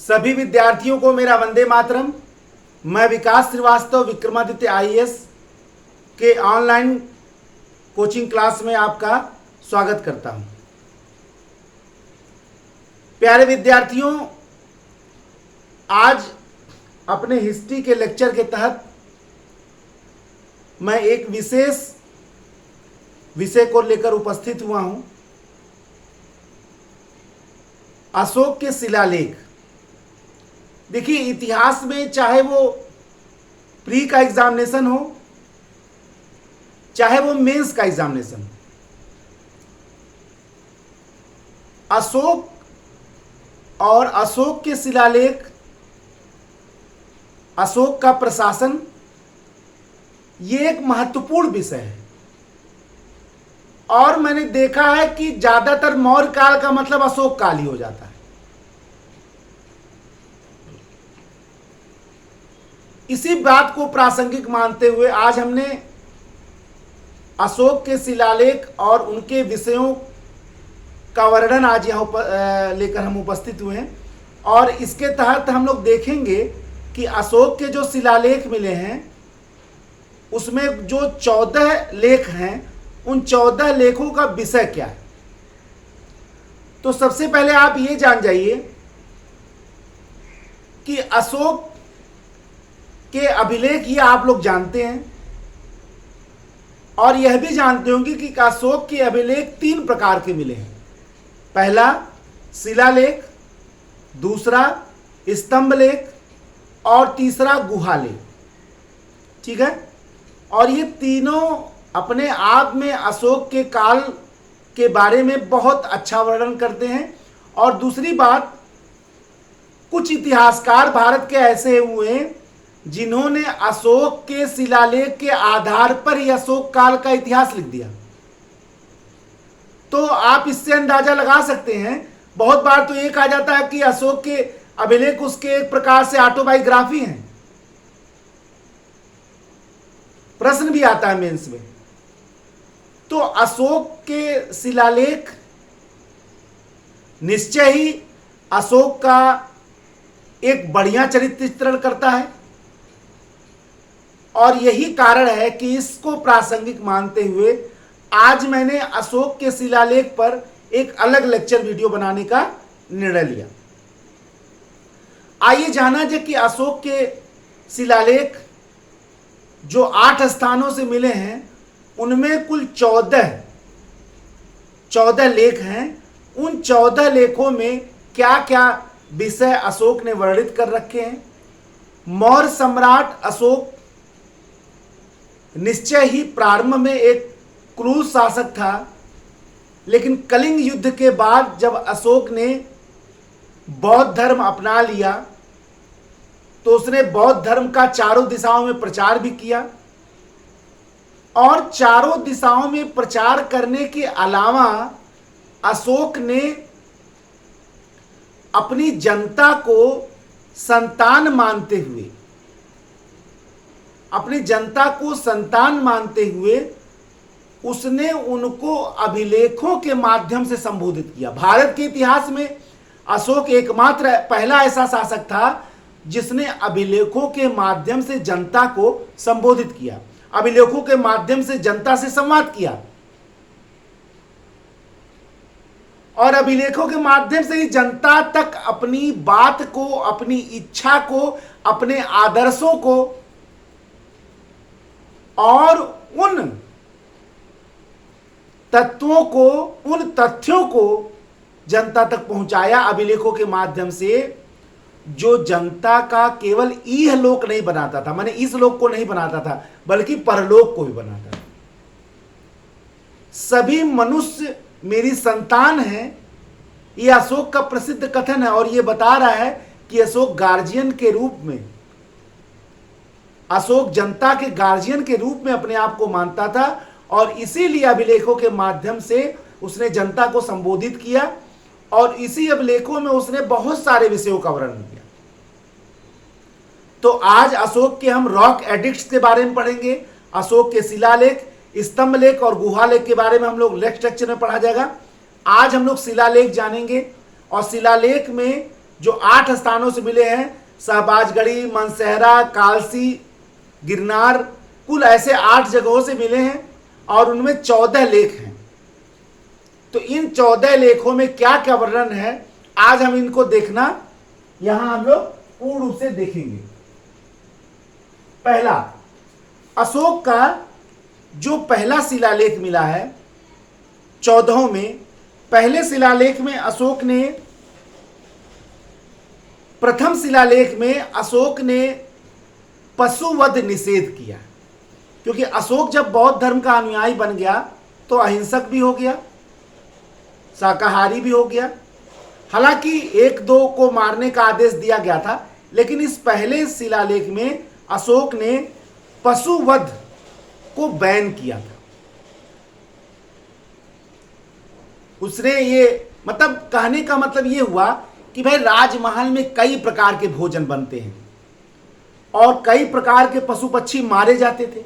सभी विद्यार्थियों को मेरा वंदे मातरम। मैं विकास श्रीवास्तव विक्रमादित्य आईएएस के ऑनलाइन कोचिंग क्लास में आपका स्वागत करता हूं। प्यारे विद्यार्थियों, आज अपने हिस्ट्री के लेक्चर के तहत मैं एक विशेष विषय को लेकर उपस्थित हुआ हूं। अशोक के शिलालेख। देखिए, इतिहास में चाहे वो प्री का एग्जामिनेशन हो, चाहे वो मेंस का एग्जामिनेशन हो, अशोक और अशोक के शिलालेख, अशोक का प्रशासन, ये एक महत्वपूर्ण विषय है। और मैंने देखा है कि ज्यादातर मौर्य काल का मतलब अशोक काल ही हो जाता है। इसी बात को प्रासंगिक मानते हुए आज हमने अशोक के शिलालेख और उनके विषयों का वर्णन आज यहाँ लेकर हम उपस्थित हुए हैं। और इसके तहत हम लोग देखेंगे कि अशोक के जो शिलालेख मिले हैं उसमें जो 14 लेख हैं, उन 14 लेखों का विषय क्या है। तो सबसे पहले आप ये जान जाइए कि अशोक के अभिलेख ये आप लोग जानते हैं, और यह भी जानते होंगे कि अशोक के अभिलेख 3 प्रकार के मिले हैं। पहला शिलालेख, दूसरा स्तंभ लेख और तीसरा गुहा लेख। ठीक है। और ये तीनों अपने आप में अशोक के काल के बारे में बहुत अच्छा वर्णन करते हैं। और दूसरी बात, कुछ इतिहासकार भारत के ऐसे हुए जिन्होंने अशोक के शिलालेख के आधार पर ही अशोक काल का इतिहास लिख दिया। तो आप इससे अंदाजा लगा सकते हैं। बहुत बार तो ये कहा जाता है कि अशोक के अभिलेख उसके एक प्रकार से ऑटोबायोग्राफी हैं। प्रश्न भी आता है मेंस में। तो अशोक के शिलालेख निश्चय ही अशोक का एक बढ़िया चरित्र चित्रण करता है, और यही कारण है कि इसको प्रासंगिक मानते हुए आज मैंने अशोक के शिलालेख पर एक अलग लेक्चर वीडियो बनाने का निर्णय लिया। आइए जाना जाए कि अशोक के शिलालेख जो 8 स्थानों से मिले हैं, उनमें कुल 14 लेख हैं। उन 14 लेखों में क्या क्या विषय अशोक ने वर्णित कर रखे हैं। मौर्य सम्राट अशोक निश्चय ही प्रारंभ में एक क्रूर शासक था, लेकिन कलिंग युद्ध के बाद जब अशोक ने बौद्ध धर्म अपना लिया तो उसने बौद्ध धर्म का चारों दिशाओं में प्रचार भी किया। और चारों दिशाओं में प्रचार करने के अलावा अशोक ने अपनी जनता को संतान मानते हुए उसने उनको अभिलेखों के माध्यम से संबोधित किया। भारत के इतिहास में अशोक एकमात्र पहला ऐसा शासक था जिसने अभिलेखों के माध्यम से जनता को संबोधित किया, अभिलेखों के माध्यम से जनता से संवाद किया। और अभिलेखों के माध्यम से ही जनता तक अपनी बात को, अपनी इच्छा को, अपने आदर्शों को और उन तत्वों को, उन तथ्यों को जनता तक पहुंचाया अभिलेखों के माध्यम से, जो जनता का केवल इहलोक नहीं बनाता था, माने इस लोक को नहीं बनाता था, बल्कि परलोक को भी बनाता था। सभी मनुष्य मेरी संतान है, यह अशोक का प्रसिद्ध कथन है। और यह बता रहा है कि अशोक गार्जियन के रूप में, अशोक जनता के गार्जियन के रूप में अपने आप को मानता था, और इसीलिए अभिलेखों के माध्यम से उसने जनता को संबोधित किया। और इसी अभिलेखों में उसने बहुत सारे विषयों का वर्णन किया। तो आज अशोक के हम रॉक एडिक्ट्स के बारे में पढ़ेंगे, अशोक के शिलालेख, स्तंभ लेख और गुहा लेख के बारे में हम लोग नेक्स्ट लेक्चर में पढ़ा जाएगा। आज हम लोग शिलालेख जानेंगे, और शिलालेख में जो 8 स्थानों से मिले हैं, शहबाजगढ़ी, मनसहरा, कालसी, गिरनार, कुल ऐसे 8 जगहों से मिले हैं और उनमें 14 लेख हैं। तो इन 14 लेखों में क्या क्या वर्णन है, आज हम इनको देखना यहां हम लोग पूर्ण रूप से देखेंगे। पहला, अशोक का जो पहला शिलालेख मिला है 14 में, पहले शिलालेख में अशोक ने, प्रथम शिलालेख में अशोक ने पशुवध निषेध किया, क्योंकि अशोक जब बौद्ध धर्म का अनुयायी बन गया तो अहिंसक भी हो गया, शाकाहारी भी हो गया। हालांकि 1-2 को मारने का आदेश दिया गया था, लेकिन इस पहले शिलालेख में अशोक ने पशुवध को बैन किया था। उसने ये मतलब कहने का मतलब ये हुआ कि भाई राजमहल में कई प्रकार के भोजन बनते हैं और कई प्रकार के पशु पक्षी मारे जाते थे।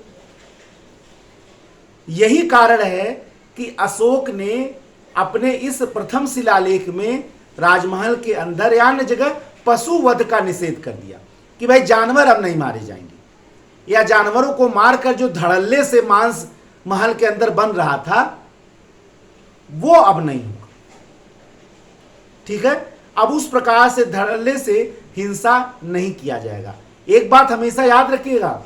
यही कारण है कि अशोक ने अपने इस प्रथम शिलालेख में राजमहल के अंदर या अन्य जगह पशुवध का निषेध कर दिया कि भाई जानवर अब नहीं मारे जाएंगे, या जानवरों को मारकर जो धड़ल्ले से मांस महल के अंदर बन रहा था वो अब नहीं होगा। ठीक है, अब उस प्रकार से धड़ल्ले से हिंसा नहीं किया जाएगा। एक बात हमेशा याद रखिएगा,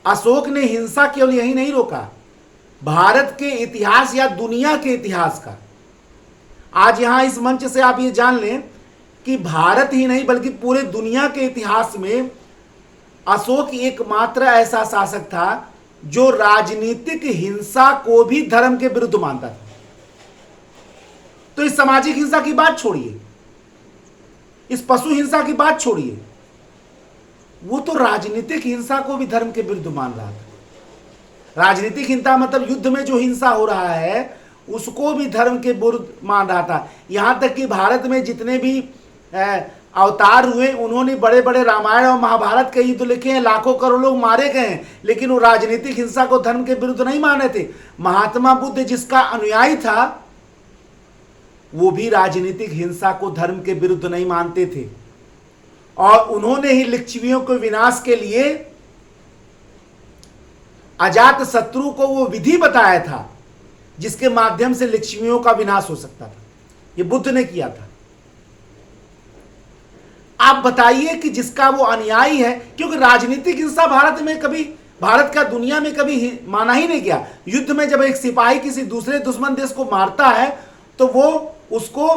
अशोक ने हिंसा केवल यही नहीं रोका, भारत के इतिहास या दुनिया के इतिहास का, आज यहां इस मंच से आप ये जान लें कि भारत ही नहीं बल्कि पूरे दुनिया के इतिहास में अशोक एकमात्र ऐसा शासक था जो राजनीतिक हिंसा को भी धर्म के विरुद्ध मानता था। तो इस सामाजिक हिंसा की बात छोड़िए, इस पशु हिंसा की बात छोड़िए, वो तो राजनीतिक हिंसा को भी धर्म के विरुद्ध मान रहा था। राजनीतिक हिंसा मतलब युद्ध में जो हिंसा हो रहा है उसको भी धर्म के विरुद्ध मान रहा था। यहां तक कि भारत में जितने भी अवतार हुए उन्होंने बड़े बड़े रामायण और महाभारत के युद्ध लिखे हैं, लाखों करोड़ों लोग मारे गए हैं, लेकिन वो राजनीतिक हिंसा को धर्म के विरुद्ध नहीं माने थे। महात्मा बुद्ध जिसका अनुयायी था वो भी राजनीतिक हिंसा को धर्म के विरुद्ध नहीं मानते थे, और उन्होंने ही लिच्छवियों के विनाश के लिए अजात शत्रु को वो विधि बताया था जिसके माध्यम से लिच्छवियों का विनाश हो सकता था। ये बुद्ध ने किया था। आप बताइए कि जिसका वो अनुयायी है, क्योंकि राजनीतिक हिंसा भारत में कभी, भारत का दुनिया में कभी माना ही नहीं गया। युद्ध में जब एक सिपाही किसी दूसरे दुश्मन देश को मारता है तो वो उसको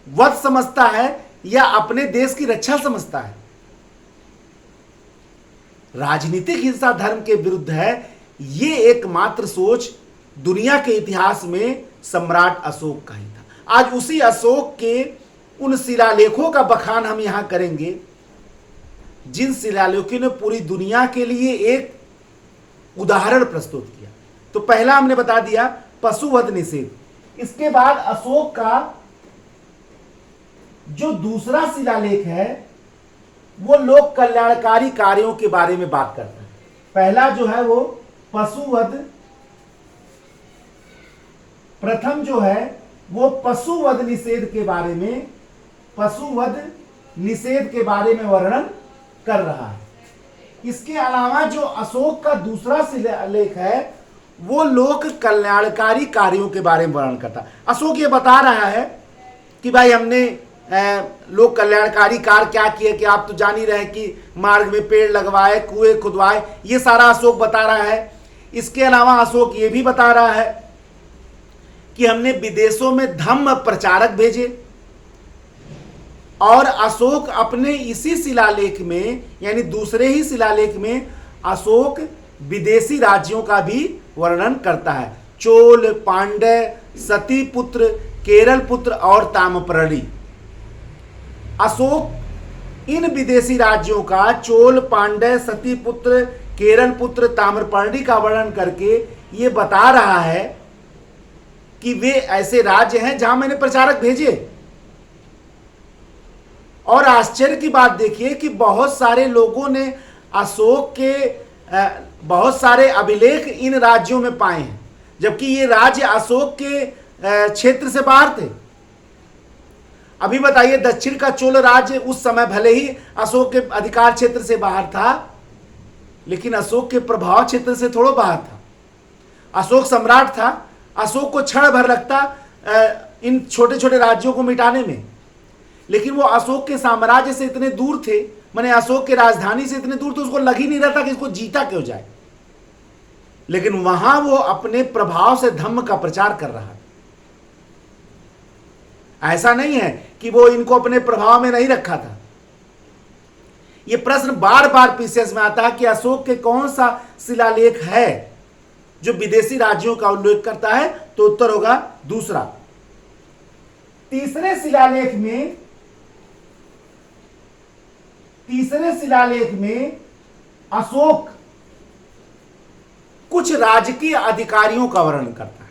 वध समझता है या अपने देश की रक्षा समझता है। राजनीतिक हिंसा धर्म के विरुद्ध है, ये एकमात्र सोच दुनिया के इतिहास में सम्राट अशोक का ही था। आज उसी अशोक के उन शिलालेखों का बखान हम यहां करेंगे जिन शिलालेखों ने पूरी दुनिया के लिए एक उदाहरण प्रस्तुत किया। तो पहला हमने बता दिया पशुवध निषेध। इसके बाद अशोक का जो दूसरा शिलालेख है वो लोक कल्याणकारी कार्यों के बारे में बात करता है। पहला जो है वो पशुवध, प्रथम जो है वो पशुवध निषेध के बारे में, पशुवध निषेध के बारे में वर्णन कर रहा है। इसके अलावा जो अशोक का दूसरा शिलालेख है वो लोक कल्याणकारी कार्यों के बारे में वर्णन करता है। अशोक ये बता रहा है कि भाई हमने लोक कल्याणकारी कार्य क्या किए, कि आप तो जान ही रहे कि मार्ग में पेड़ लगवाए, कुएं खुदवाए, ये सारा अशोक बता रहा है। इसके अलावा अशोक ये भी बता रहा है कि हमने विदेशों में धम्म प्रचारक भेजे, और अशोक अपने इसी शिलालेख में यानी दूसरे ही शिलालेख में अशोक विदेशी राज्यों का भी वर्णन करता है। चोल, पांड्य, सतीपुत्र, केरल पुत्र और ताम्रपर्णी। अशोक इन विदेशी राज्यों का, चोल, पांड्य, सतीपुत्र, केरल पुत्र, ताम्रपर्णी का वर्णन करके ये बता रहा है कि वे ऐसे राज्य हैं जहां मैंने प्रचारक भेजे। और आश्चर्य की बात देखिए कि बहुत सारे लोगों ने अशोक के बहुत सारे अभिलेख इन राज्यों में पाए हैं, जबकि ये राज्य अशोक के क्षेत्र से बाहर थे। अभी बताइए, दक्षिण का चोल राज्य उस समय भले ही अशोक के अधिकार क्षेत्र से बाहर था, लेकिन अशोक के प्रभाव क्षेत्र से थोड़ा बाहर था। अशोक सम्राट था, अशोक को क्षण भर लगता इन छोटे छोटे राज्यों को मिटाने में, लेकिन वो अशोक के साम्राज्य से इतने दूर थे, माने अशोक के राजधानी से इतने दूर थे, उसको लग ही नहीं रहा था कि इसको जीता क्यों जाए। लेकिन वहां वो अपने प्रभाव से धम्म का प्रचार कर रहा था। ऐसा नहीं है कि वो इनको अपने प्रभाव में नहीं रखा था। ये प्रश्न बार बार पीसीएस में आता है कि अशोक के कौन सा शिलालेख है जो विदेशी राज्यों का उल्लेख करता है, तो उत्तर होगा दूसरा। तीसरे शिलालेख में अशोक कुछ राजकीय अधिकारियों का वर्णन करता है,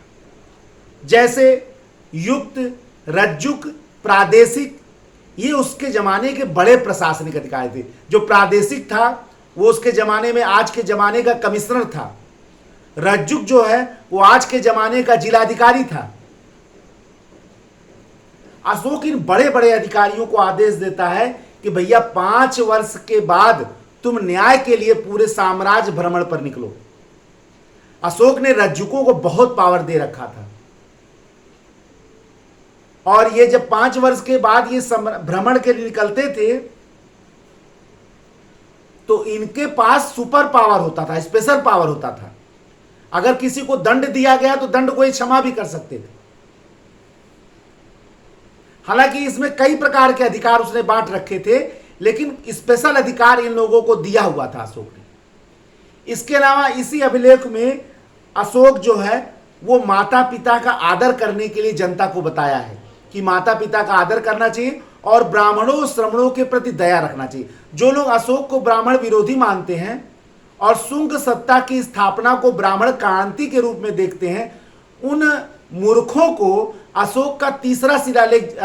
जैसे युक्त, रज्जुक, प्रादेशिक। ये उसके जमाने के बड़े प्रशासनिक अधिकारी थे। जो प्रादेशिक था वो उसके जमाने में आज के जमाने का कमिश्नर था। रज्जुक जो है वो आज के जमाने का जिलाधिकारी था। अशोक इन बड़े बड़े अधिकारियों को आदेश देता है कि भैया 5 वर्ष के बाद तुम न्याय के लिए पूरे साम्राज्य भ्रमण पर निकलो। अशोक ने रज्जुकों को बहुत पावर दे रखा था, और ये जब 5 वर्ष के बाद ये भ्रमण के लिए निकलते थे तो इनके पास सुपर पावर होता था, स्पेशल पावर होता था। अगर किसी को दंड दिया गया तो दंड को ये क्षमा भी कर सकते थे। हालांकि इसमें कई प्रकार के अधिकार उसने बांट रखे थे, लेकिन स्पेशल अधिकार इन लोगों को दिया हुआ था अशोक ने। इसके अलावा इसी अभिलेख में अशोक जो है वो माता पिता का आदर करने के लिए जनता को बताया है कि माता पिता का आदर करना चाहिए और ब्राह्मणों श्रमणों के प्रति दया रखना चाहिए। जो लोग अशोक को ब्राह्मण विरोधी मानते हैं और शुंग सत्ता की स्थापना को ब्राह्मण क्रांति के रूप में देखते हैं, उन मूर्खों को अशोक का तीसरा शिलालेख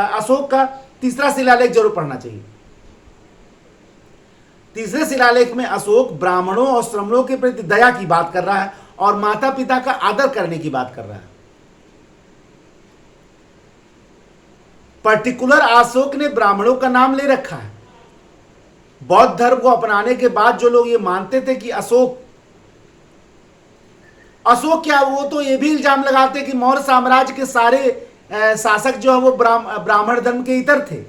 जरूर पढ़ना चाहिए। तीसरे शिलालेख में अशोक ब्राह्मणों और श्रमणों के प्रति दया की बात कर रहा है और माता पिता का आदर करने की बात कर रहा है। पर्टिकुलर अशोक ने ब्राह्मणों का नाम ले रखा है। बौद्ध धर्म को अपनाने के बाद जो लोग ये मानते थे कि अशोक क्या, वो तो ये भी इल्जाम लगाते कि मौर्य साम्राज्य के सारे शासक जो है वो ब्राह्मण धर्म के इतर थे,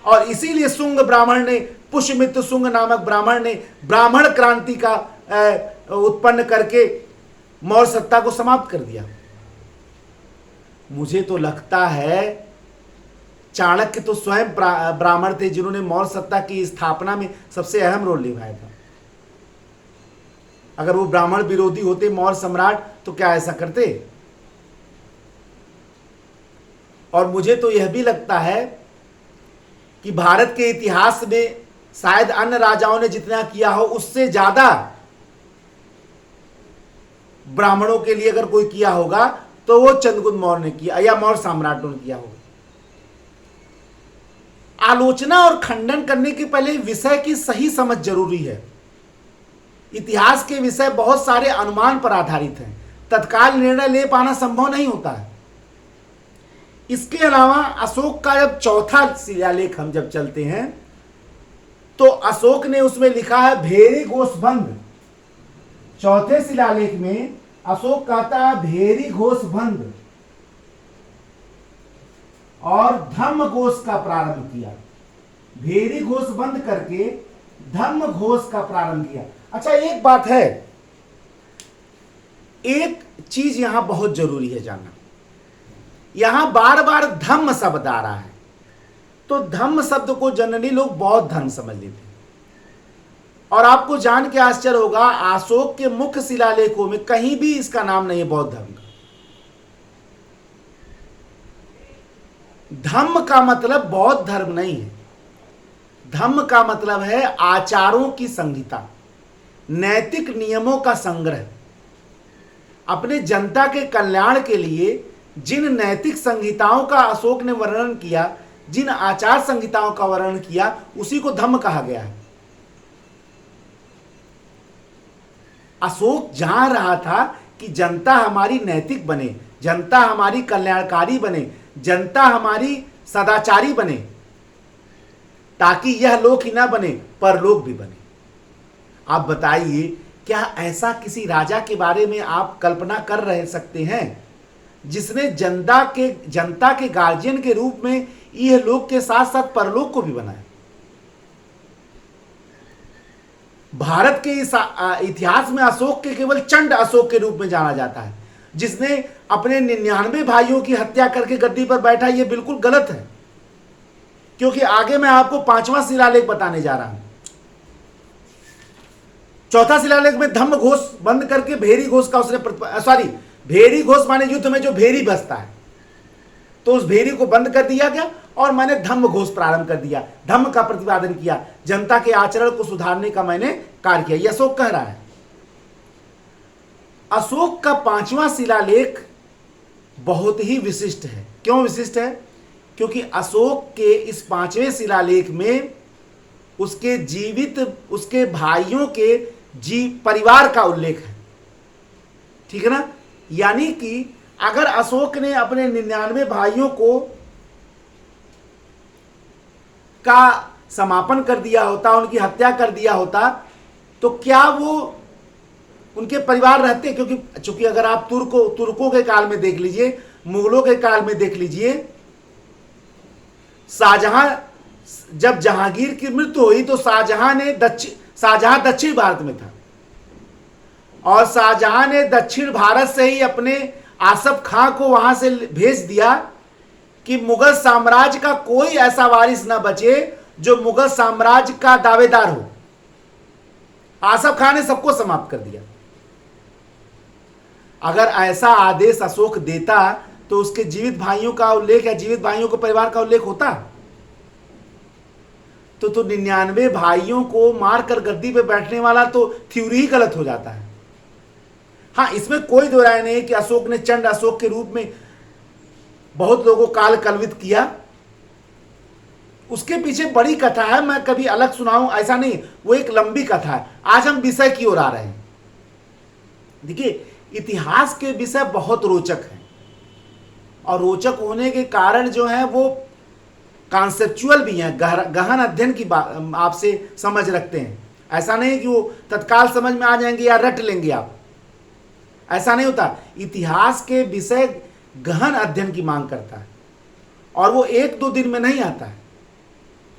और इसीलिए शुंग ब्राह्मण ने, पुष्यमित्र शुंग नामक ब्राह्मण ने ब्राह्मण क्रांति का उत्पन्न करके मौर्य सत्ता को समाप्त कर दिया। मुझे तो लगता है चाणक्य तो स्वयं ब्राह्मण थे, जिन्होंने मौर्य सत्ता की स्थापना में सबसे अहम रोल निभाया था। अगर वो ब्राह्मण विरोधी होते मौर्य सम्राट, तो क्या ऐसा करते? और मुझे तो यह भी लगता है कि भारत के इतिहास में शायद अन्य राजाओं ने जितना किया हो उससे ज्यादा ब्राह्मणों के लिए अगर कोई किया होगा तो वो चंद्रगुप्त मौर्य ने किया या मौर्य सम्राटों ने किया होगा। आलोचना और खंडन करने के पहले विषय की सही समझ जरूरी है। इतिहास के विषय बहुत सारे अनुमान पर आधारित हैं, तत्काल निर्णय ले पाना संभव नहीं होता है। इसके अलावा अशोक का जब चौथा शिलालेख हम जब चलते हैं तो अशोक ने उसमें लिखा है भेरी घोषबंद। चौथे शिलालेख में अशोक कहता है भेरी घोषबंद और धम्म घोष का प्रारंभ किया। भेरी घोष बंद करके धम्म घोष का प्रारंभ किया। अच्छा, एक बात है, एक चीज यहां बहुत जरूरी है जानना। यहां बार बार धम्म शब्द आ रहा है, तो धम्म शब्द को जनरली लोग बौद्ध धर्म समझ लेते हैं। और आपको जान के आश्चर्य होगा, अशोक के मुख्य शिलालेखों में कहीं भी इसका नाम नहीं है बौद्ध धर्म का। धम्म का मतलब बौद्ध धर्म नहीं है। धम्म का मतलब है आचारों की संहिता, नैतिक नियमों का संग्रह। अपने जनता के कल्याण के लिए जिन नैतिक संहिताओं का अशोक ने वर्णन किया, जिन आचार संहिताओं का वर्णन किया, उसी को धम्म कहा गया है। अशोक जान रहा था कि जनता हमारी नैतिक बने, जनता हमारी कल्याणकारी बने, जनता हमारी सदाचारी बने, ताकि यह लोक ही ना बने परलोक भी बने। आप बताइए, क्या ऐसा किसी राजा के बारे में आप कल्पना कर रह सकते हैं जिसने जनता के गार्जियन के रूप में यह लोक के साथ साथ परलोक को भी बनाया? भारत के इस इतिहास में अशोक के केवल चंड अशोक के रूप में जाना जाता है, जिसने अपने 99 भाइयों की हत्या करके गद्दी पर बैठा। यह बिल्कुल गलत है, क्योंकि आगे मैं आपको 5वां शिलालेख बताने जा रहा हूं। चौथा शिलालेख में धम्म घोष बंद करके भेरी घोष का उसने भेरी घोष माने युद्ध में जो भेरी बजता है, तो उस भेरी को बंद कर दिया गया और मैंने धम्म घोष प्रारंभ कर दिया, धम्म का प्रतिपादन किया, जनता के आचरण को सुधारने का मैंने कार्य किया। यह अशोक कह रहा है। अशोक का 5वां शिलालेख बहुत ही विशिष्ट है। क्यों विशिष्ट है? क्योंकि अशोक के इस 5वें शिलालेख में उसके भाइयों के परिवार का उल्लेख है। ठीक है ना? यानी कि अगर अशोक ने अपने 99 भाइयों का समापन कर दिया होता, उनकी हत्या कर दिया होता, तो क्या वो उनके परिवार रहते? क्योंकि अगर आप तुर्कों के काल में देख लीजिए, मुगलों के काल में देख लीजिए, शाहजहां जब जहांगीर की मृत्यु हुई तो शाहजहां दक्षिण भारत में था, और शाहजहां ने दक्षिण भारत से ही अपने आसफ खां को वहां से भेज दिया कि मुगल साम्राज्य का कोई ऐसा वारिस ना बचे जो मुगल साम्राज्य का दावेदार हो। आसफ खां ने सबको समाप्त कर दिया। अगर ऐसा आदेश अशोक देता तो उसके जीवित भाइयों का उल्लेख या जीवित भाइयों के परिवार का उल्लेख होता? तो 99 भाइयों को मारकर गद्दी पे बैठने वाला तो थ्योरी ही गलत हो जाता है। हाँ, इसमें कोई दो राय नहीं कि अशोक ने चंड अशोक के रूप में बहुत लोगों को काल कलवित किया। उसके पीछे बड़ी कथा है, मैं कभी अलग सुनाऊं ऐसा नहीं, वो एक लंबी कथा है। आज हम विषय की ओर आ रहे हैं। देखिए, इतिहास के विषय बहुत रोचक हैं, और रोचक होने के कारण जो है वो कॉन्सेप्चुअल भी हैं, गहन अध्ययन की आपसे समझ रखते हैं। ऐसा नहीं कि वो तत्काल समझ में आ जाएंगे या रट लेंगे आप, ऐसा नहीं होता। इतिहास के विषय गहन अध्ययन की मांग करता है, और वो 1-2 दिन में नहीं आता है।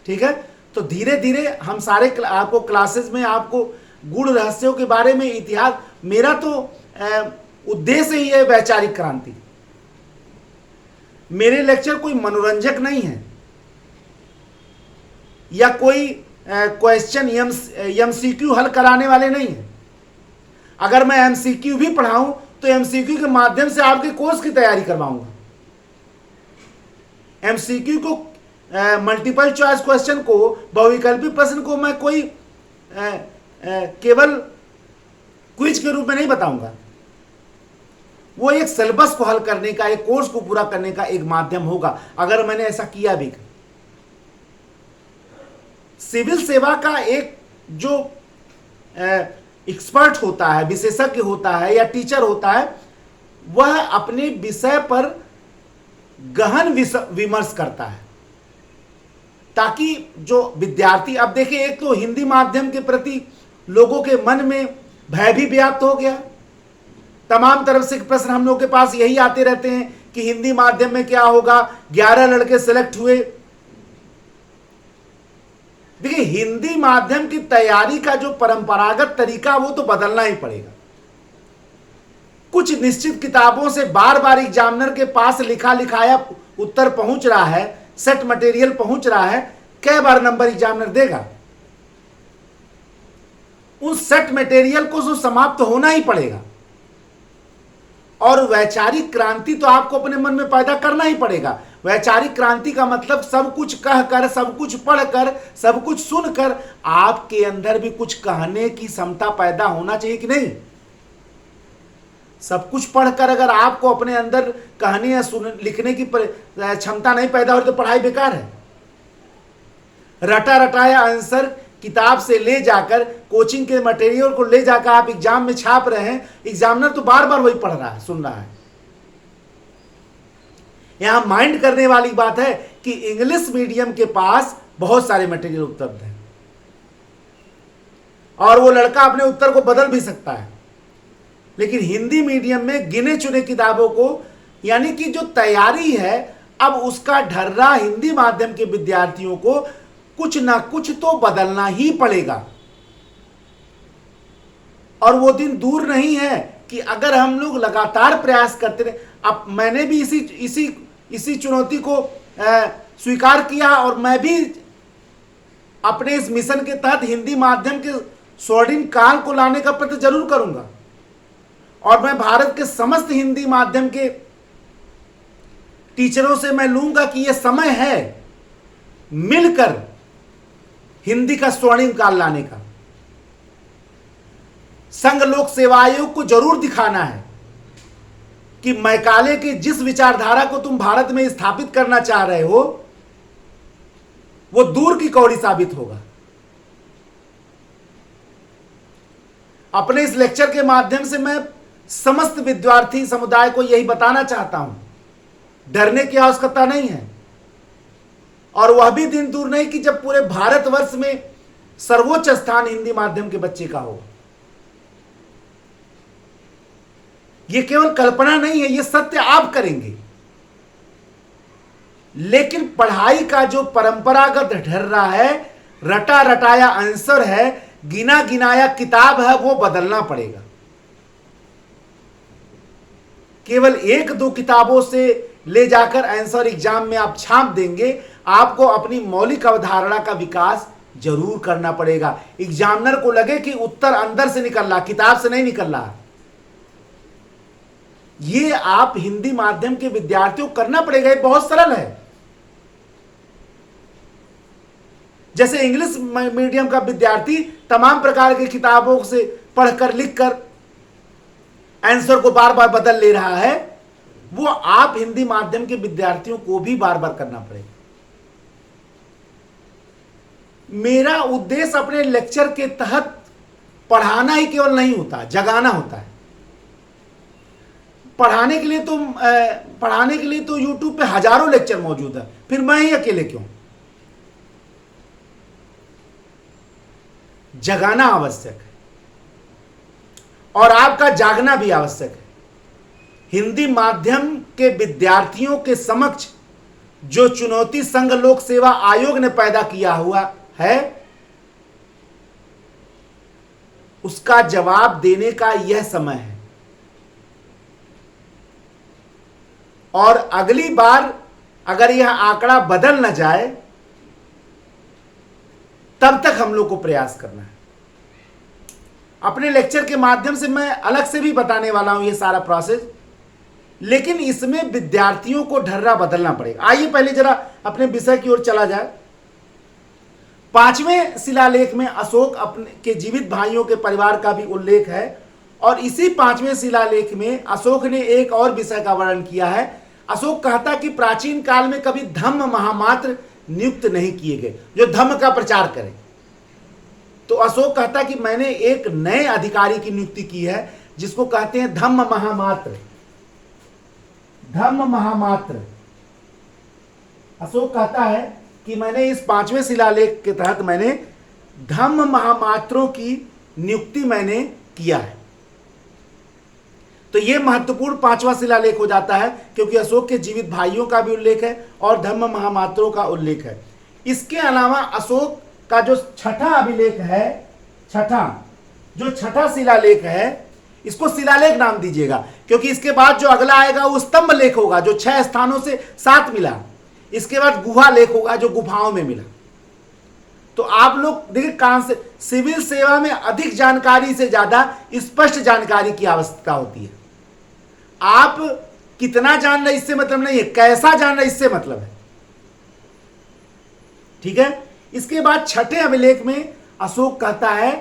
ठीक है? तो धीरे धीरे हम सारे आपको क्लासेस में आपको गूढ़ रहस्यों के बारे में इतिहास, मेरा तो उद्देश्य ही है वैचारिक क्रांति। मेरे लेक्चर कोई मनोरंजक नहीं है या कोई क्वेश्चन एमसीक्यू हल कराने वाले नहीं है। अगर मैं एमसीक्यू भी पढ़ाऊं तो एमसीक्यू के माध्यम से आपके कोर्स की तैयारी करवाऊंगा। एमसीक्यू को मल्टीपल चॉइस क्वेश्चन को, बहुविकल्पी प्रश्न को मैं कोई केवल क्विज के रूप में नहीं बताऊंगा। वो एक सिलेबस को हल करने का, एक कोर्स को पूरा करने का एक माध्यम होगा, अगर मैंने ऐसा किया भी। सिविल सेवा का एक जो एक्सपर्ट होता है, विशेषज्ञ होता है या टीचर होता है, वह अपने विषय पर गहन विमर्श करता है, ताकि जो विद्यार्थी, अब देखिए, एक तो हिंदी माध्यम के प्रति लोगों के मन में भय भी व्याप्त हो गया। तमाम तरफ से प्रश्न हम लोग के पास यही आते रहते हैं कि हिंदी माध्यम में क्या होगा, 11 लड़के सेलेक्ट हुए। देखिए, हिंदी माध्यम की तैयारी का जो परंपरागत तरीका वो तो बदलना ही पड़ेगा। कुछ निश्चित किताबों से बार बार एग्जामिनर के पास लिखा लिखाया उत्तर पहुंच रहा है, सेट मटेरियल पहुंच रहा है, कई बार नंबर एग्जामिनर देगा? उस सेट मटेरियल को जो समाप्त होना ही पड़ेगा, और वैचारिक क्रांति तो आपको अपने मन में पैदा करना ही पड़ेगा। वैचारिक क्रांति का मतलब सब कुछ कहकर, सब कुछ पढ़कर, सब कुछ सुनकर आपके अंदर भी कुछ कहने की क्षमता पैदा होना चाहिए कि नहीं? सब कुछ पढ़कर अगर आपको अपने अंदर कहने या लिखने की क्षमता नहीं पैदा हो तो पढ़ाई बेकार है। रटा रटाया आंसर किताब से ले जाकर, कोचिंग के मटेरियल को ले जाकर आप एग्जाम में छाप रहे हैं, एग्जामिनर तो बार बार वही पढ़ रहा है, सुन रहा है। यहां माइंड करने वाली बात है कि इंग्लिश मीडियम के पास बहुत सारे मटेरियल उपलब्ध हैं और वो लड़का अपने उत्तर को बदल भी सकता है, लेकिन हिंदी मीडियम में गिने चुने किताबों को, यानी कि जो तैयारी है अब उसका ढर्रा हिंदी माध्यम के विद्यार्थियों को कुछ ना कुछ तो बदलना ही पड़ेगा। और वो दिन दूर नहीं है कि अगर हम लोग लगातार प्रयास करते रहे। अब मैंने भी इसी चुनौती को स्वीकार किया और मैं भी अपने इस मिशन के तहत हिंदी माध्यम के स्वर्णिम काल को लाने का प्रयत्न जरूर करूंगा और मैं भारत के समस्त हिंदी माध्यम के टीचरों से मैं लूंगा कि यह समय है मिलकर हिंदी का स्वर्णिम काल लाने का। संघ लोक सेवा आयोग को जरूर दिखाना है कि मैकाले की जिस विचारधारा को तुम भारत में स्थापित करना चाह रहे हो वो दूर की कौड़ी साबित होगा। अपने इस लेक्चर के माध्यम से मैं समस्त विद्यार्थी समुदाय को यही बताना चाहता हूं, डरने की आवश्यकता नहीं है। और वह भी दिन दूर नहीं कि जब पूरे भारतवर्ष में सर्वोच्च स्थान हिंदी माध्यम के बच्चे का हो। यह केवल कल्पना नहीं है, यह सत्य आप करेंगे। लेकिन पढ़ाई का जो परंपरागत ढर्रा है, रटा रटाया आंसर है, गिना गिनाया किताब है, वो बदलना पड़ेगा। केवल एक दो किताबों से ले जाकर आंसर एग्जाम में आप छाप देंगे, आपको अपनी मौलिक अवधारणा का विकास जरूर करना पड़ेगा। एग्जामिनर को लगे कि उत्तर अंदर से निकल रहा, किताब से नहीं निकल रहा। ये आप हिंदी माध्यम के विद्यार्थियों को करना पड़ेगा। ये बहुत सरल है। जैसे इंग्लिश मीडियम का विद्यार्थी तमाम प्रकार की किताबों से पढ़कर लिखकर आंसर को बार बार बदल ले रहा है, वो आप हिंदी माध्यम के विद्यार्थियों को भी बार बार करना पड़ेगा। मेरा उद्देश्य अपने लेक्चर के तहत पढ़ाना ही केवल नहीं होता, जगाना होता है। पढ़ाने के लिए तो YouTube पे हजारों लेक्चर मौजूद है, फिर मैं ही अकेले क्यों? जगाना आवश्यक है और आपका जागना भी आवश्यक है। हिंदी माध्यम के विद्यार्थियों के समक्ष जो चुनौती संघ लोक सेवा आयोग ने पैदा किया हुआ है, उसका जवाब देने का यह समय है। और अगली बार अगर यह आंकड़ा बदल न जाए, तब तक हम लोग को प्रयास करना है। अपने लेक्चर के माध्यम से मैं अलग से भी बताने वाला हूं यह सारा प्रोसेस, लेकिन इसमें विद्यार्थियों को ढर्रा बदलना पड़ेगा। आइए पहले जरा अपने विषय की ओर चला जाए। 5वें शिलालेख में अशोक अपने के जीवित भाइयों के परिवार का भी उल्लेख है और इसी 5वें शिलालेख में अशोक ने एक और विषय का वर्णन किया है। अशोक कहता कि प्राचीन काल में कभी धम्म महामात्र नियुक्त नहीं किए गए जो धम्म का प्रचार करें। तो अशोक कहता कि मैंने एक नए अधिकारी की नियुक्ति की है जिसको कहते हैं धम्म महामात्र। धम्म महामात्र अशोक कहता है कि मैंने इस 5वें शिलालेख के तहत मैंने धम्म महामात्रों की नियुक्ति मैंने किया है। तो यह महत्वपूर्ण 5वां शिलालेख हो जाता है क्योंकि अशोक के जीवित भाइयों का भी उल्लेख है और धम्म महामात्रों का उल्लेख है। इसके अलावा अशोक का जो छठा अभिलेख है, छठा शिलालेख है, इसको शिलालेख नाम दीजिएगा क्योंकि इसके बाद जो अगला आएगा वो स्तंभ लेख होगा जो 6 स्थानों से 7 मिला। इसके बाद गुहा लेख होगा जो गुफाओं में मिला। तो आप लोग देखिए, कहां से सिविल सेवा में अधिक जानकारी से ज्यादा स्पष्ट जानकारी की आवश्यकता होती है। आप कितना जान रहे इससे मतलब नहीं है, कैसा जान रहे इससे मतलब है। ठीक है। इसके बाद छठे अभिलेख में अशोक कहता है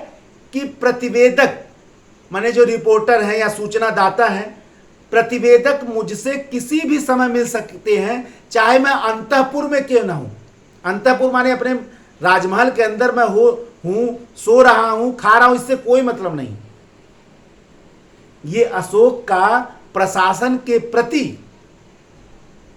कि प्रतिवेदक माने जो रिपोर्टर है या सूचना दाता है, प्रतिवेदक मुझसे किसी भी समय मिल सकते हैं, चाहे मैं अंतःपुर में क्यों ना हूं। अंतःपुर माने अपने राजमहल के अंदर मैं हूं, सो रहा हूं, खा रहा हूं, इससे कोई मतलब नहीं। ये अशोक का प्रशासन के प्रति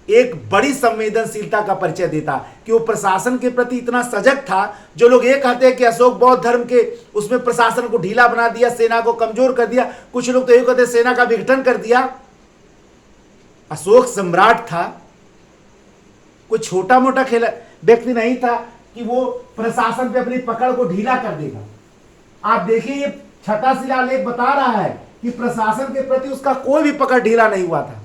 एक बड़ी संवेदनशीलता का परिचय देता कि वो प्रशासन के प्रति इतना सजग था। जो लोग ये कहते हैं कि अशोक बौद्ध धर्म के उसमें प्रशासन को ढीला बना दिया, सेना को कमजोर कर दिया, कुछ लोग तो ये कहते हैं सेना का विघटन कर दिया। अशोक सम्राट था, कोई छोटा मोटा खेला व्यक्ति नहीं था कि वो प्रशासन पे अपनी पकड़ को ढीला कर देगा। आप देखिए ये छठा शिलालेख बता रहा है कि प्रशासन के प्रति उसका कोई भी पकड़ ढीला नहीं हुआ था।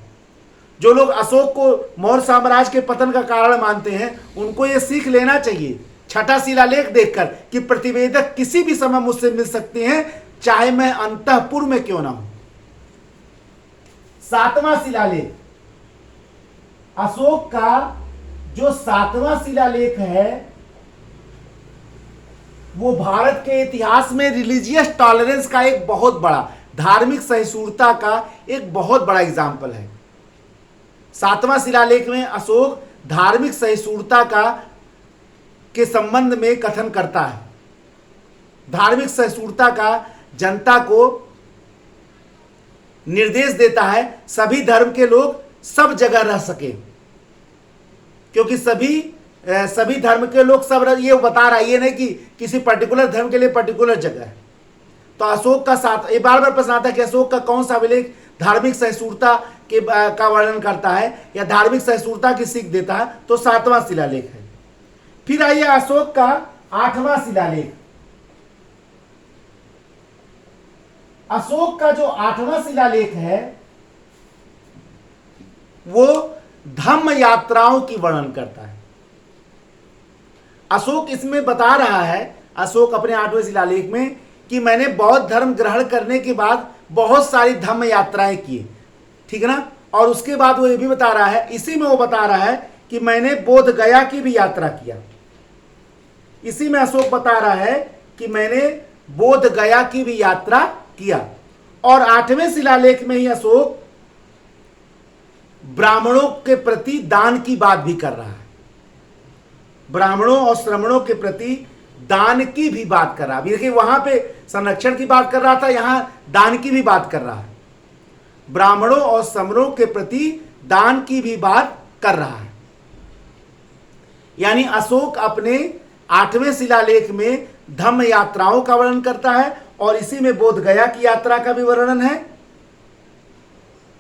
जो लोग अशोक को मौर्य साम्राज्य के पतन का कारण मानते हैं, उनको ये सीख लेना चाहिए छठा शिलालेख देखकर कि प्रतिवेदक किसी भी समय मुझसे मिल सकते हैं, चाहे मैं अंतःपुर में क्यों ना हूं। सातवां शिलालेख, अशोक का जो सातवां शिलालेख है वो भारत के इतिहास में रिलीजियस टॉलरेंस का एक बहुत बड़ा, धार्मिक सहिष्णुता का एक बहुत बड़ा एग्जाम्पल है। सातवां शिलालेख में अशोक धार्मिक सहिष्णुता का के संबंध में कथन करता है। धार्मिक सहिष्णुता का जनता को निर्देश देता है, सभी धर्म के लोग सब जगह रह सके, क्योंकि सभी धर्म के लोग सब, ये बता रहा है, ये नहीं कि किसी पर्टिकुलर धर्म के लिए पर्टिकुलर जगह है। तो अशोक का साथ ये बार बार प्रश्न आता है कि अशोक का कौन सा अभिलेख धार्मिक सहिष्णुता के का वर्णन करता है या धार्मिक सहिष्णुता की सीख देता है, तो सातवां शिलालेख है। फिर आइए अशोक का आठवां शिलालेख। अशोक का जो आठवां शिलालेख है वो धम्म यात्राओं की वर्णन करता है। अशोक इसमें बता रहा है, अशोक अपने आठवें शिलालेख में, कि मैंने बौद्ध धर्म ग्रहण करने के बाद बहुत सारी धम्म यात्राएं की, ठीक है ना। और उसके बाद वो ये भी बता रहा है, इसी में वो बता रहा है कि मैंने बोध गया की भी यात्रा किया। इसी में अशोक बता रहा है कि मैंने बोध गया की भी यात्रा किया। और आठवें शिलालेख में ही अशोक ब्राह्मणों के प्रति दान की बात भी कर रहा है। ब्राह्मणों और श्रमणों के प्रति दान की भी बात कर रहा है। देखिए वहां पे संरक्षण की बात कर रहा था, यहां दान की भी बात कर रहा है। ब्राह्मणों और श्रमणों के प्रति दान की भी बात कर रहा है। यानी अशोक अपने आठवें शिलालेख में धम्म यात्राओं का वर्णन करता है और इसी में बोध गया की यात्रा का भी वर्णन है।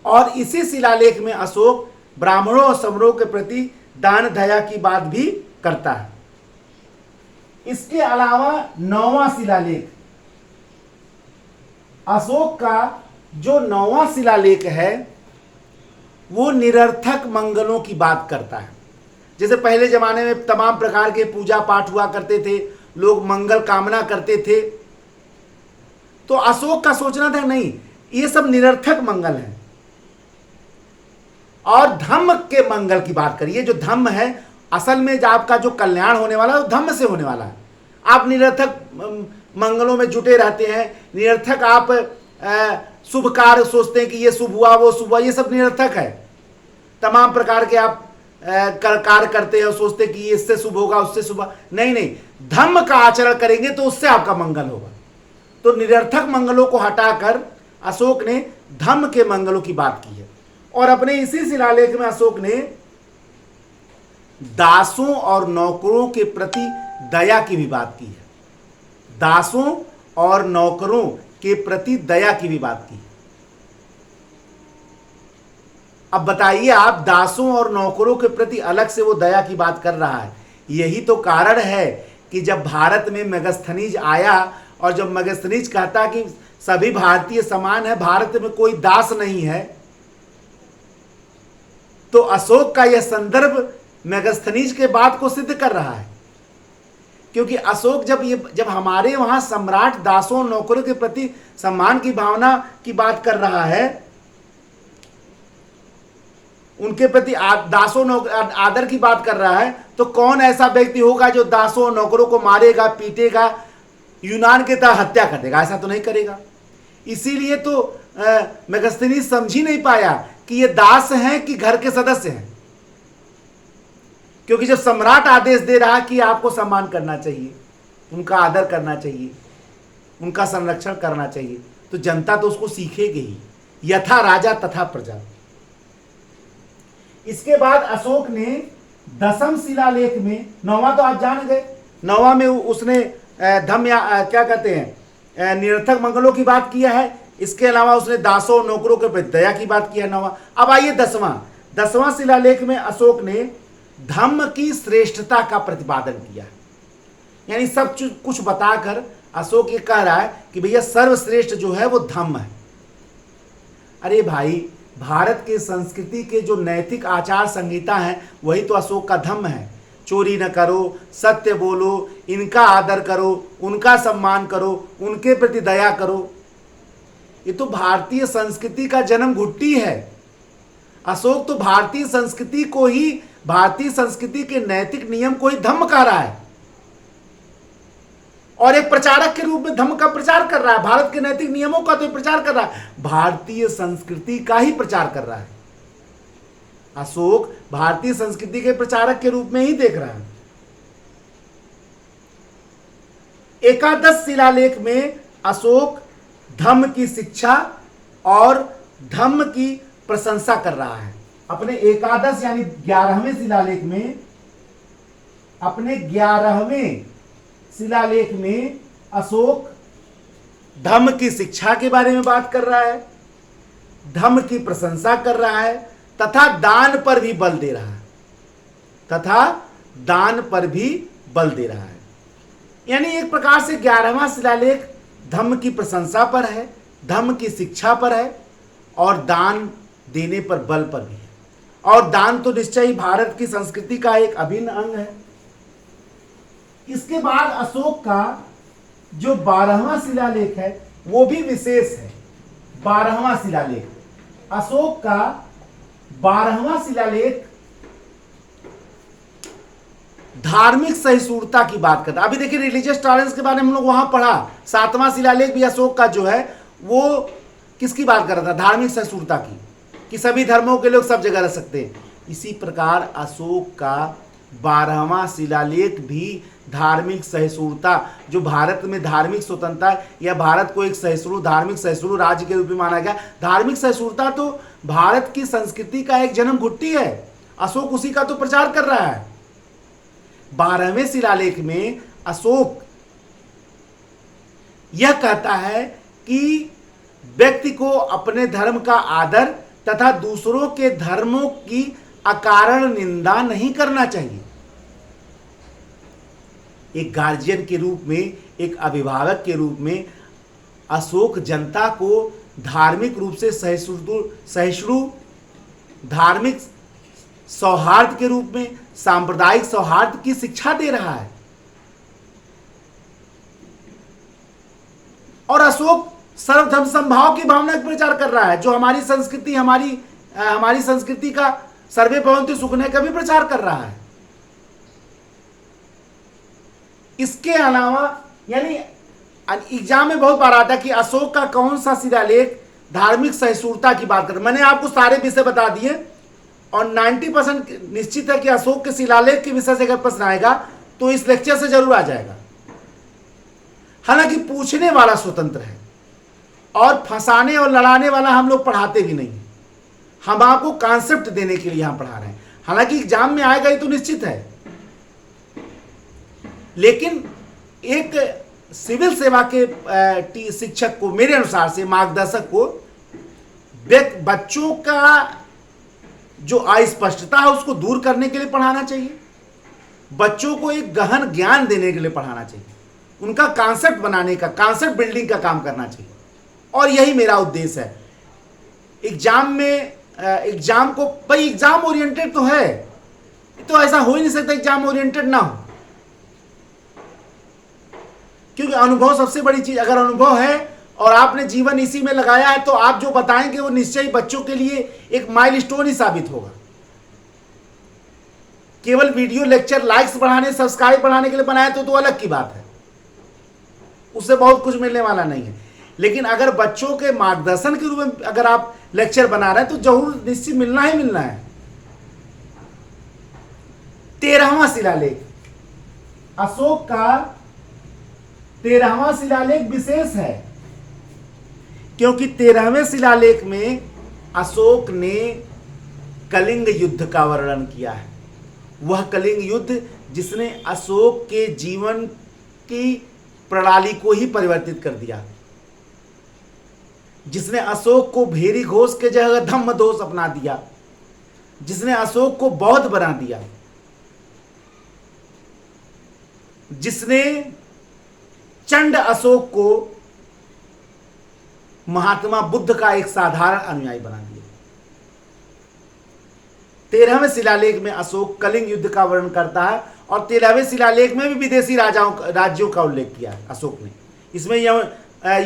और इसी शिलालेख में अशोक ब्राह्मणों और श्रमणों के प्रति दान दया की बात भी करता है। इसके अलावा नौवां शिलालेख, अशोक का जो नौवां शिलालेख है वो निरर्थक मंगलों की बात करता है। जैसे पहले जमाने में तमाम प्रकार के पूजा पाठ हुआ करते थे, लोग मंगल कामना करते थे, तो अशोक का सोचना था नहीं, ये सब निरर्थक मंगल है और धम्म के मंगल की बात करिए। जो धम्म है, असल में जो आपका जो कल्याण होने वाला है वो धम्म से होने वाला है। आप निरर्थक मंगलों में जुटे रहते हैं, निरर्थक आप शुभ कार्य सोचते हैं कि ये शुभ हुआ वो शुभ हुआ, ये सब निरर्थक है। तमाम प्रकार के आप कार्य करते हैं और सोचते हैं कि ये इससे शुभ होगा उससे शुभ, नहीं, धम्म का आचरण करेंगे तो उससे आपका मंगल होगा। तो निरर्थक मंगलों को हटाकर अशोक ने धम्म के मंगलों की बात की है। और अपने इसी शिलालेख में अशोक ने दासों और नौकरों के प्रति दया की भी बात की है। दासों और नौकरों के प्रति दया की भी बात की। अब बताइए आप, दासों और नौकरों के प्रति अलग से वो दया की बात कर रहा है। यही तो कारण है कि जब भारत में मेगास्थनीज आया और जब मेगास्थनीज कहता कि सभी भारतीय समान है, भारत में कोई दास नहीं है, तो अशोक का यह संदर्भ मेगास्थनीज के बात को सिद्ध कर रहा है। क्योंकि अशोक जब हमारे वहां सम्राट दासों नौकरों के प्रति सम्मान की भावना की बात कर रहा है, उनके प्रति दासों आदर की बात कर रहा है, तो कौन ऐसा व्यक्ति होगा जो दासों नौकरों को मारेगा, पीटेगा, यूनान के तरह हत्या कर देगा? ऐसा तो नहीं करेगा। इसीलिए तो मेगास्थनीज समझ ही नहीं पाया कि ये दास हैं कि घर के सदस्य हैं। क्योंकि जब सम्राट आदेश दे रहा कि आपको सम्मान करना चाहिए, उनका आदर करना चाहिए, उनका संरक्षण करना चाहिए, तो जनता तो उसको सीखेगी ही। यथा राजा तथा प्रजा। इसके बाद अशोक ने 10वें शिलालेख में, 9वां तो आप जान गए, 9वां में उसने धम या क्या कहते हैं निरर्थक मंगलों की बात किया है। इसके अलावा उसने दासों नौकरों के प्रति दया की बात किया 9वां। अब आइए 10वां शिलालेख में अशोक ने धम्म की श्रेष्ठता का प्रतिपादन किया, यानी सब कुछ बताकर अशोक ये कह रहा है कि भैया सर्वश्रेष्ठ जो है वो धम्म है। अरे भाई, भारत के संस्कृति के जो नैतिक आचार संहिता है वही तो अशोक का धम्म है। चोरी न करो, सत्य बोलो, इनका आदर करो, उनका सम्मान करो, उनके प्रति दया करो। ये तो भारतीय संस्कृति का जन्म घुट्टी है। अशोक तो भारतीय संस्कृति को ही, भारतीय संस्कृति के नैतिक नियम को ही धम्म कह रहा है और एक प्रचारक के रूप में धम्म का प्रचार कर रहा है। भारत के नैतिक नियमों का तो प्रचार कर रहा है, भारतीय संस्कृति का ही प्रचार कर रहा है। अशोक भारतीय संस्कृति के प्रचारक के रूप में ही देख रहा है। एकादश शिलालेख में अशोक धम्म की शिक्षा और धम्म की प्रशंसा कर रहा है। अपने एकादश यानी 11वें शिलालेख में, अपने 11वें शिलालेख में अशोक धम्म की शिक्षा के बारे में बात कर रहा है, धम्म की प्रशंसा कर रहा है तथा दान पर भी बल दे रहा है, तथा दान पर भी बल दे रहा है। यानी एक प्रकार से 11वां शिलालेख धम्म की प्रशंसा पर है, धम्म की शिक्षा पर है और दान देने पर बल पर भी है। और दान तो निश्चय ही भारत की संस्कृति का एक अभिन्न अंग है। इसके बाद अशोक का जो 12वां शिलालेख है वो भी विशेष है। 12वां शिलालेख, अशोक का 12वां शिलालेख धार्मिक सहिष्णुता की बात करता है। अभी देखिए रिलीजियस टॉलरेंस के बारे में हम लोग वहां पढ़ा। 7वां शिलालेख भी अशोक का जो है वो किसकी बात कर रहा था? धार्मिक सहिष्णुता की, कि सभी धर्मों के लोग सब जगह रह सकते हैं। इसी प्रकार अशोक का 12वां शिलालेख भी धार्मिक सहिष्णुता, जो भारत में धार्मिक स्वतंत्रता या भारत को एक सहिष्णु, धार्मिक सहिष्णु राज्य के रूप में माना गया। धार्मिक सहिष्णुता तो भारत की संस्कृति का एक जन्म घुट्टी है। अशोक उसी का तो प्रचार कर रहा है। 12वें शिलालेख में अशोक यह कहता है कि व्यक्ति को अपने धर्म का आदर तथा दूसरों के धर्मों की अकारण निंदा नहीं करना चाहिए। एक गार्जियन के रूप में, एक अभिभावक के रूप में अशोक जनता को धार्मिक रूप से सहिष्णु, धार्मिक सौहार्द के रूप में, सांप्रदायिक सौहार्द की शिक्षा दे रहा है। और अशोक सर्वधर्म समभाव की भावना का प्रचार कर रहा है, जो हमारी संस्कृति, हमारी संस्कृति का सर्वे भवन्तु सुखने का भी प्रचार कर रहा है। इसके अलावा यानी एग्जाम में बहुत बार आता है कि अशोक का कौन सा शिलालेख धार्मिक सहिष्णुता की बात करता है। मैंने आपको सारे विषय बता दिए और 90% निश्चित है कि अशोक के शिलालेख के विषय से अगर प्रश्न आएगा तो इस लेक्चर से जरूर आ जाएगा। हालांकि पूछने वाला स्वतंत्र है और फंसाने और लड़ाने वाला हम लोग पढ़ाते भी नहीं। हम आपको कॉन्सेप्ट देने के लिए यहां पढ़ा रहे हैं। हालांकि एग्जाम में आएगा ये तो निश्चित है, लेकिन एक सिविल सेवा के शिक्षक को, मेरे अनुसार से मार्गदर्शक को, बच्चों का जो अस्पष्टता है उसको दूर करने के लिए पढ़ाना चाहिए, बच्चों को एक गहन ज्ञान देने के लिए पढ़ाना चाहिए, उनका कॉन्सेप्ट बनाने का, कॉन्सेप्ट बिल्डिंग का काम करना चाहिए। और यही मेरा उद्देश्य है एग्जाम में। एग्जाम को भाई एग्जाम ओरिएंटेड तो है, तो ऐसा हो ही नहीं सकता एग्जाम ओरिएंटेड ना हो, क्योंकि अनुभव सबसे बड़ी चीज। अगर अनुभव है और आपने जीवन इसी में लगाया है तो आप जो बताएंगे वो निश्चय ही बच्चों के लिए एक माइलस्टोन ही साबित होगा। केवल वीडियो लेक्चर लाइक्स बढ़ाने, सब्सक्राइब बढ़ाने के लिए बनाया तो अलग की बात है, उससे बहुत कुछ मिलने वाला नहीं है। लेकिन अगर बच्चों के मार्गदर्शन के रूप में अगर आप लेक्चर बना रहे हैं तो जरूर निश्चित मिलना ही मिलना है। 13वां शिलालेख, अशोक का 13वां शिलालेख विशेष है, क्योंकि 13वें शिलालेख में अशोक ने कलिंग युद्ध का वर्णन किया है। वह कलिंग युद्ध जिसने अशोक के जीवन की प्रणाली को ही परिवर्तित कर दिया, जिसने अशोक को भेरी घोष के जगह धम्मघोष अपना दिया, जिसने अशोक को बौद्ध बना दिया, जिसने चंड अशोक को महात्मा बुद्ध का एक साधारण अनुयायी बना दिया। 13वें शिलालेख में अशोक कलिंग युद्ध का वर्णन करता है और 13वें शिलालेख में भी विदेशी राज्यों का उल्लेख किया है अशोक ने। इसमें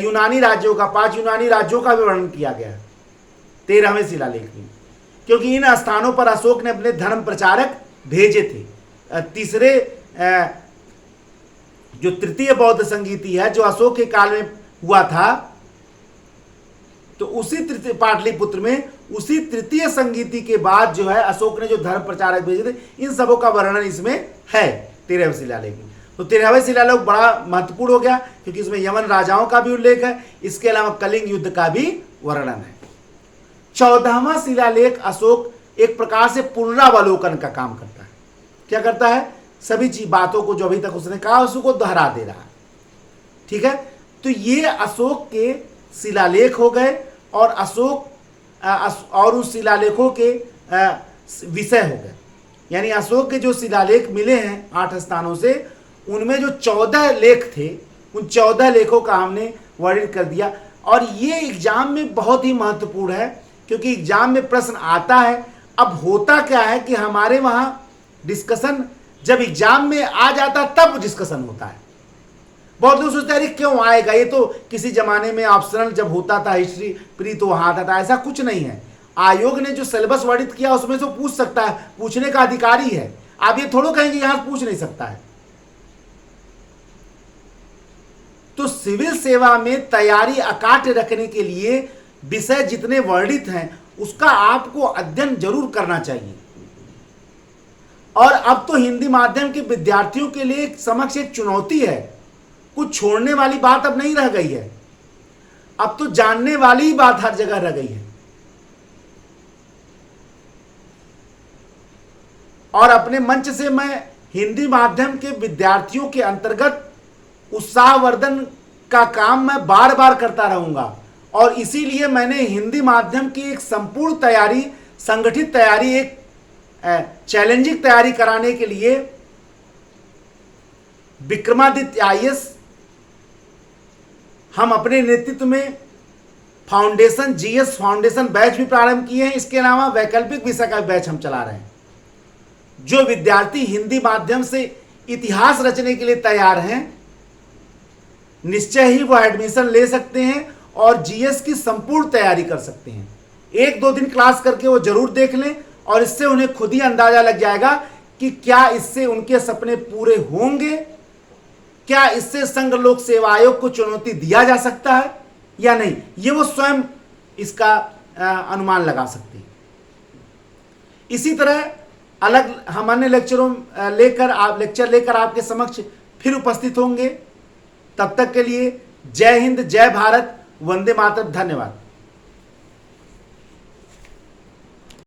यूनानी राज्यों का 5 यूनानी राज्यों का भी वर्णन किया गया है 13वें शिलालेख में, क्योंकि इन स्थानों पर अशोक ने अपने धर्म प्रचारक भेजे थे। तीसरे जो तृतीय बौद्ध संगीति है जो अशोक के काल में हुआ था, तो उसी तृतीय पाटलिपुत्र में उसी तृतीय संगीति के बाद जो है अशोक ने जो धर्म प्रचारक भेजे थे, इन सबों का वर्णन इसमें है 13वें शिलालेख में। तो 13वें शिलालेख बड़ा महत्वपूर्ण हो गया क्योंकि इसमें यवन राजाओं का भी उल्लेख है, इसके अलावा कलिंग युद्ध का भी वर्णन है। 14वां शिलालेख अशोक एक प्रकार से पुनरावलोकन का काम करता है। क्या करता है? सभी चीज बातों को जो अभी तक उसने कहा उसको दोहरा दे रहा है। ठीक है, तो ये अशोक के शिलालेख हो गए और अशोक और उस शिलालेखों के विषय हो गए। यानी अशोक के जो शिलालेख मिले हैं 8 स्थानों से, उनमें जो 14 लेख थे उन 14 लेखों का हमने वर्णित कर दिया। और ये एग्जाम में बहुत ही महत्वपूर्ण है क्योंकि एग्जाम में प्रश्न आता है। अब होता क्या है कि हमारे वहाँ डिस्कशन जब एग्जाम में आ जाता तब डिस्कशन होता है। बहुत लोग सोचते हैं अरे क्यों आएगा, ये तो किसी जमाने में ऑप्शनल जब होता था हिस्ट्री प्री तो वहाँ आता था। ऐसा कुछ नहीं है। आयोग ने जो सिलेबस वर्णित किया उसमें से पूछ सकता है, पूछने का अधिकारी है। आप ये थोड़ा कहेंगे यहाँ पूछ नहीं सकता है। तो सिविल सेवा में तैयारी अकाट्य रखने के लिए विषय जितने वर्णित हैं उसका आपको अध्ययन जरूर करना चाहिए। और अब तो हिंदी माध्यम के विद्यार्थियों के लिए समक्ष एक चुनौती है। कुछ छोड़ने वाली बात अब नहीं रह गई है, अब तो जानने वाली ही बात हर जगह रह गई है। और अपने मंच से मैं हिंदी माध्यम के विद्यार्थियों के अंतर्गत उत्साहवर्धन का काम मैं बार बार करता रहूंगा। और इसीलिए मैंने हिंदी माध्यम की एक संपूर्ण तैयारी, संगठित तैयारी, एक चैलेंजिंग तैयारी कराने के लिए विक्रमादित्य IAS हम अपने नेतृत्व में फाउंडेशन GS फाउंडेशन बैच भी प्रारंभ किए हैं। इसके अलावा वैकल्पिक विषय का बैच हम चला रहे हैं। जो विद्यार्थी हिंदी माध्यम से इतिहास रचने के लिए तैयार हैं निश्चय ही वो एडमिशन ले सकते हैं और GS की संपूर्ण तैयारी कर सकते हैं। 1-2 दिन क्लास करके वो जरूर देख लें और इससे उन्हें खुद ही अंदाजा लग जाएगा कि क्या इससे उनके सपने पूरे होंगे, क्या इससे संघ लोक सेवा आयोग को चुनौती दिया जा सकता है या नहीं। ये वो स्वयं इसका अनुमान लगा सकते हैं। इसी तरह अलग हम अन्य लेक्चर लेकर आपके समक्ष फिर उपस्थित होंगे। तब तक के लिए जय हिंद, जय भारत, वंदे मातरम। धन्यवाद।